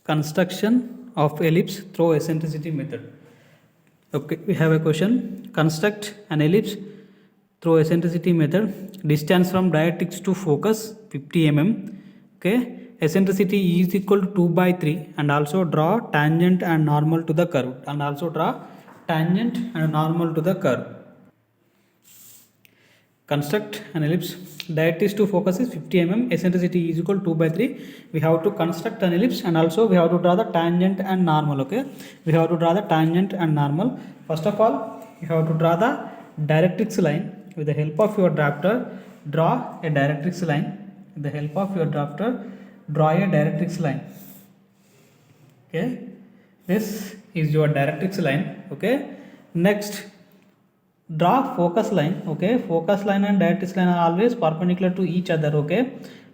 Construction of ellipse through eccentricity method. Okay, we have a question. Construct an ellipse through eccentricity method. Distance from directrix to focus 50 mm. Okay, eccentricity is equal to 2 by 3, and also draw tangent and normal to the curve. Construct an ellipse. Directrix to focus is 50 mm. Eccentricity is equal to 2 by 3. We have to construct an ellipse, and also we have to draw the tangent and normal. Okay, we have to draw the tangent and normal. First of all, you have to draw the directrix line with the help of your drafter. Draw a directrix line with the help of your drafter. Draw a directrix line. Okay, this is your directrix line. Okay, next, draw focus line. Okay, focus line and directrix line are always perpendicular to each other. Okay,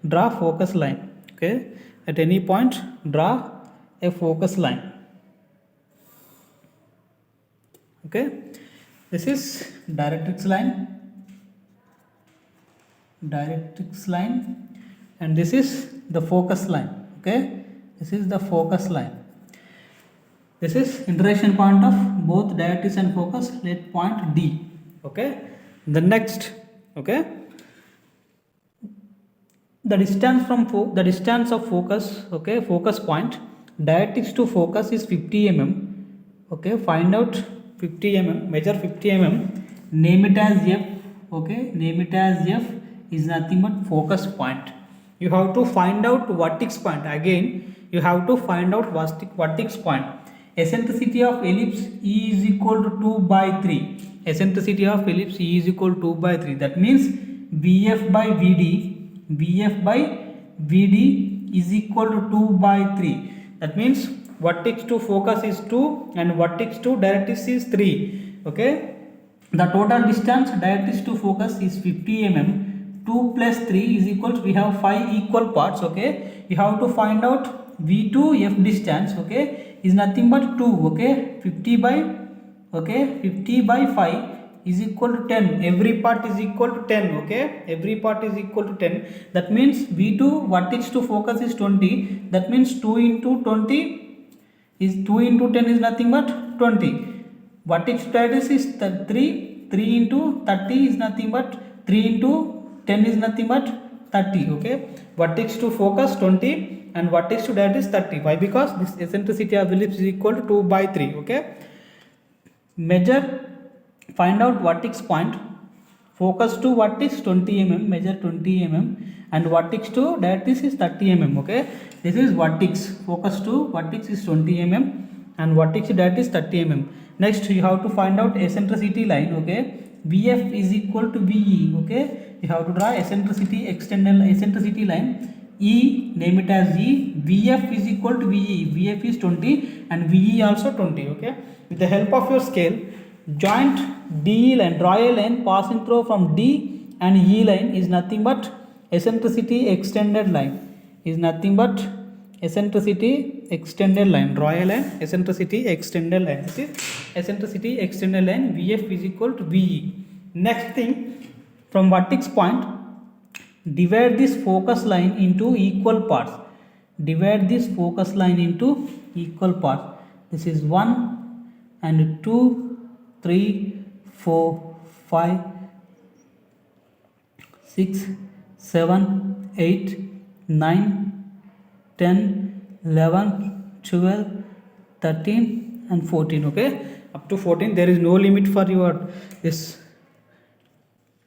draw focus line. Okay, at any point draw a focus line. Okay, this is directrix line, and this is the focus line. Okay, this is the focus line. This is interaction point of both directrix and focus. Let point D. Okay, the next, okay, the distance from the distance of focus, okay, focus point directrix to focus is 50 mm. Okay, find out 50 mm, measure 50 mm, name it as F. Okay, name it as F is nothing but focus point. You have to find out vertex point. Again, you have to find out vertex point. Eccentricity of ellipse E is equal to 2 by 3. Eccentricity of ellipse E is equal to 2 by 3. That means VF by VD is equal to 2 by 3. That means vertex to focus is 2 and vertex to directrix is 3. Okay, the total distance directrix to focus is 50 mm. 2 plus 3 is equal to, we have 5 equal parts. Okay, you have to find out V2 F distance. Okay, is nothing but 2. Okay, 50 by 5 is equal to 10. Every part is equal to 10. Okay, every part is equal to 10. That means V2 vertex to focus is 20. That means 2 into 20 is 2 into 10 is nothing but 20. Vertex to directrix is 3. 3 into 30 is nothing but 3 into 10 is nothing but 30. Okay, vertex to focus 20 and vertex to directrix 30. Why? Because this eccentricity of ellipse is equal to 2 by 3. Okay, measure, find out vertex point. Focus to vertex 20 mm, measure 20 mm, and vertex to directrix is 30 mm. Okay, this is vertex. Focus to vertex is 20 mm and vertex to directrix is 30 mm. Next, you have to find out eccentricity line. Okay, VF is equal to VE. Okay, you have to draw eccentricity line. E, name it as E. VF is equal to VE. VF is 20 and VE also 20. Okay, with the help of your scale, joint DE line, draw a line passing through from D and E line is nothing but eccentricity extended line. Is nothing but eccentricity extended line. Draw a line, eccentricity extended line. This is eccentricity extended line. VF is equal to VE. Next thing, from vertex point, divide this focus line into equal parts. Divide this focus line into equal parts. This is 1 and 2, 3, 4, 5, 6, 7, 8, 9, 10, 11, 12, 13 and 14. Okay, up to 14. There is no limit for your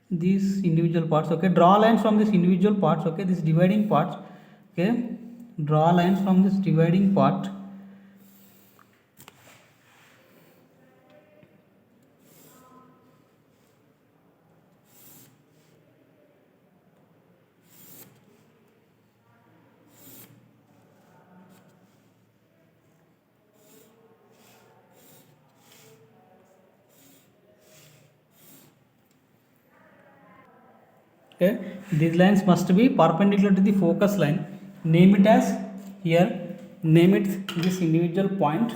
these individual parts. Okay, draw lines from this individual parts. Okay, this dividing parts. Okay, draw lines from this dividing part. Okay, these lines must be perpendicular to the focus line. Name it as, here, name it this individual point.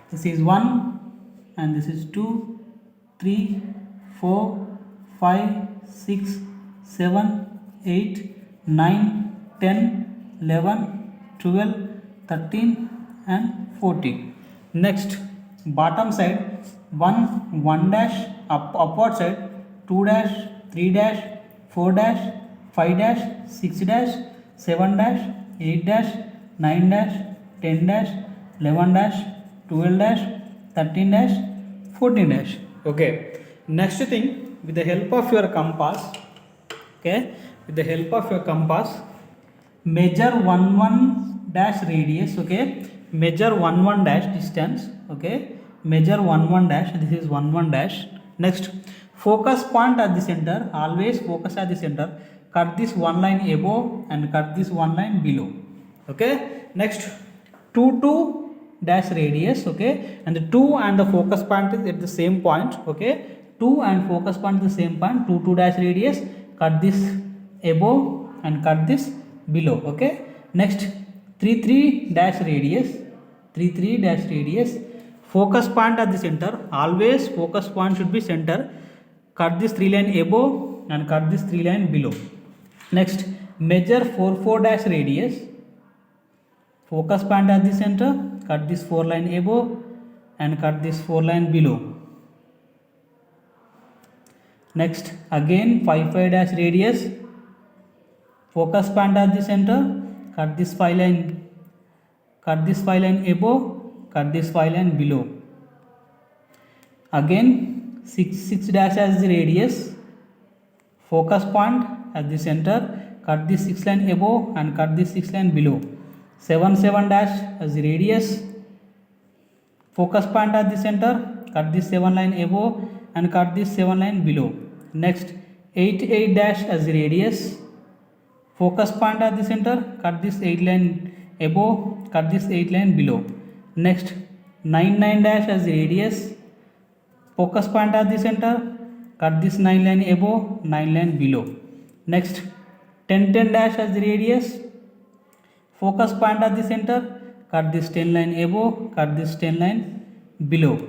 This is 1 and this is 2, 3, 4, 5, 6, 7, 8, 9, 10, 11, 12, 13 and 14. Next bottom side 1 dash, upward side 2 dash, 3 dash, 4 dash, 5 dash, 6 dash, 7 dash, 8 dash, 9 dash, 10 dash, 11 dash, 12 dash, 13 dash, 14 dash. Okay, next thing, with the help of your compass, okay, with the help of your compass, measure 1 dash radius. Okay, measure 1 dash distance. Okay, measure 1 dash, this is 1 dash. Next, focus point at the center, always focus at the center. Cut this one line above and cut this one line below. Okay, next 2 dash radius. Okay, and the 2 and the focus point is at the same point. Okay, 2 and focus point at the same point. 2 dash radius, cut this above and cut this below. Okay, next 3 dash radius, 3 dash radius, focus point at the center, always focus point should be center. Cut this 3 line above and cut this 3 line below. Next, measure 4 dash radius, focus point at the center, cut this 4 line above and cut this 4 line below. Next, again 5 dash radius, focus point at the center, cut this 5 line above, cut this 5 line below. Again 6 dash as the radius, focus point at the center, cut this 6 line above and cut this 6 line below. 7 dash as the radius, focus point at the center, cut this 7 line above and cut this 7 line below. Next 8 dash as the radius, focus point at the center, cut this 8 line above, cut this 8 line below. Next 9 dash as the radius, focus point at the center, cut this 9 line above, 9 line below. Next 10 dash as the radius, focus point at the center, cut this 10 line above, cut this 10 line below.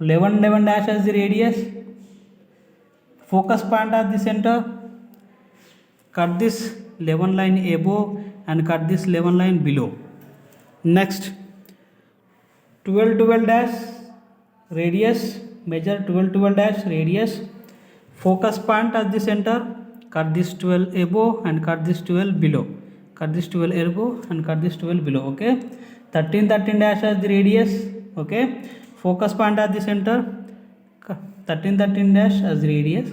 11 dash as the radius, focus point at the center, cut this 11 line above and cut this 11 line below. Next 12 dash radius, measure 12 dash radius, focus point at the center, cut this 12 above and cut this 12 below, cut this 12 above and cut this 12 below. Okay, 13 dash as the radius. Okay, focus point at the center, 13 dash as the radius,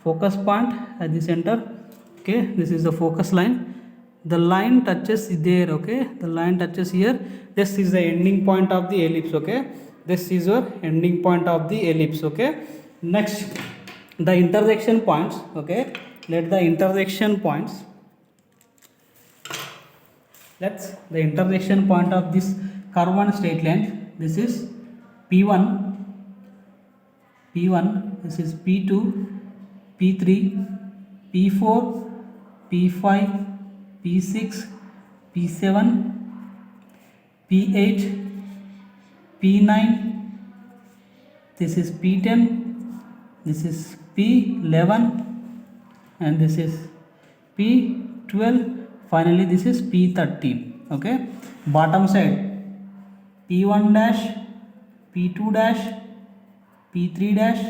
focus point at the center. Okay, this is the focus line, the line touches there. Okay, the line touches here. This is the ending point of the ellipse. Okay, this is your ending point of the ellipse. Okay, next the intersection points. Okay, let the intersection points, let's the intersection point of this curve and straight line, this is P1, this is P2, P3, P4, P5, P6, P7, P8, P9, this is P10, this is P11 and this is P12, finally this is P13. Okay, bottom side P1 dash, P2 dash, P3 dash,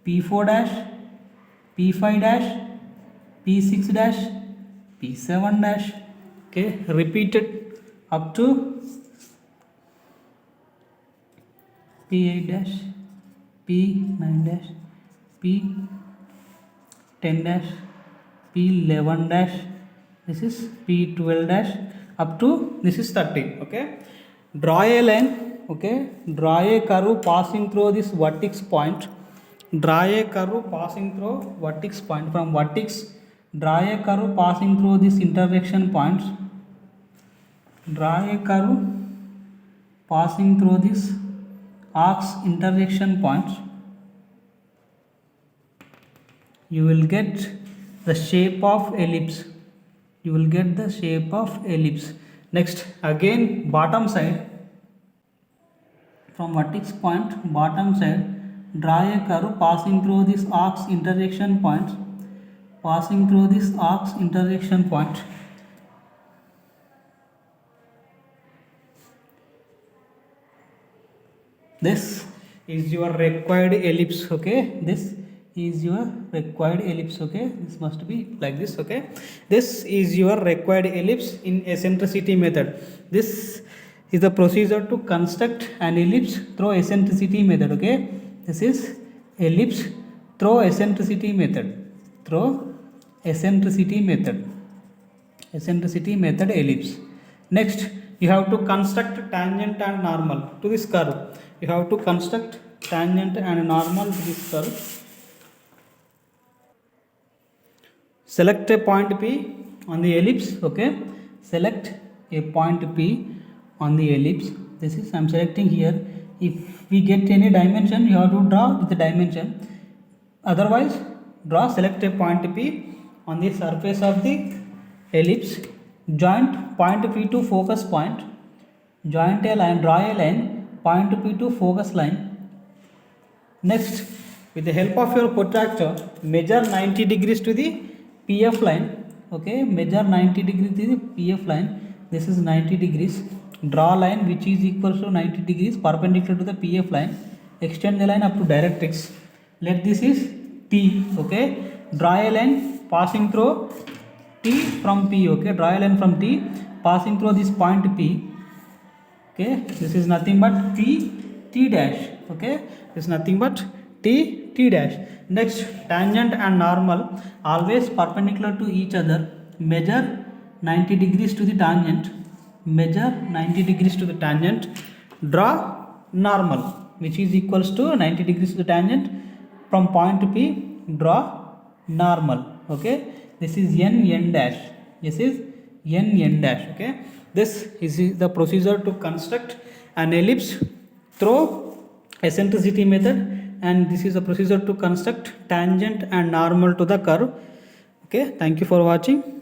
P4 dash, P5 dash, P6 dash, P7 dash. Okay, repeated up to P8 dash, P9 dash, P10 dash, P11 dash, this is P12 dash, up to this is 13. Okay, draw a line. Okay, draw a curve passing through this vertex point. Draw a curve passing through vertex point. From vertex, draw a curve passing through this intersection points. Draw a curve passing through this arcs intersection points. You will get the shape of ellipse. You will get the shape of ellipse. Next, again bottom side, from vertex point bottom side, draw a curve passing through this arcs intersection points. Passing through this arcs intersection point. this is your required ellipse. Okay, this is your required ellipse. Okay, this must be like this. Okay, this is your required ellipse in eccentricity method. This is the procedure to construct an ellipse through eccentricity method. Okay, this is ellipse through eccentricity method. Through eccentricity method. Eccentricity method ellipse. Next, you have to construct tangent and normal to this curve. You have to construct tangent and normal to this curve. Select a point P on the ellipse. Okay, select a point P on the ellipse. This is I am selecting here. If we get any dimension, you have to draw with the dimension. Otherwise, select a point P on the surface of the ellipse. Joint point P to focus point. Joint a line, draw a line, point P to focus line. Next, with the help of your protractor, measure 90 degrees to the PF line. Okay, measure 90 degrees to the PF line. This is 90 degrees. Draw a line which is equal to 90 degrees perpendicular to the PF line. Extend the line up to directrix. Let this is T. Okay, draw a line passing through T from P. Okay, draw a line from T passing through this point P. Okay, this is nothing but T dash. Okay, this is nothing but T dash. Next, tangent and normal always perpendicular to each other. Measure 90 degrees to the tangent. Measure 90 degrees to the tangent. Draw normal which is equals to 90 degrees to the tangent from point P. Draw normal. Okay, this is n dash. This is n dash. Okay, this is the procedure to construct an ellipse through eccentricity method, and this is a procedure to construct tangent and normal to the curve. Okay, thank you for watching.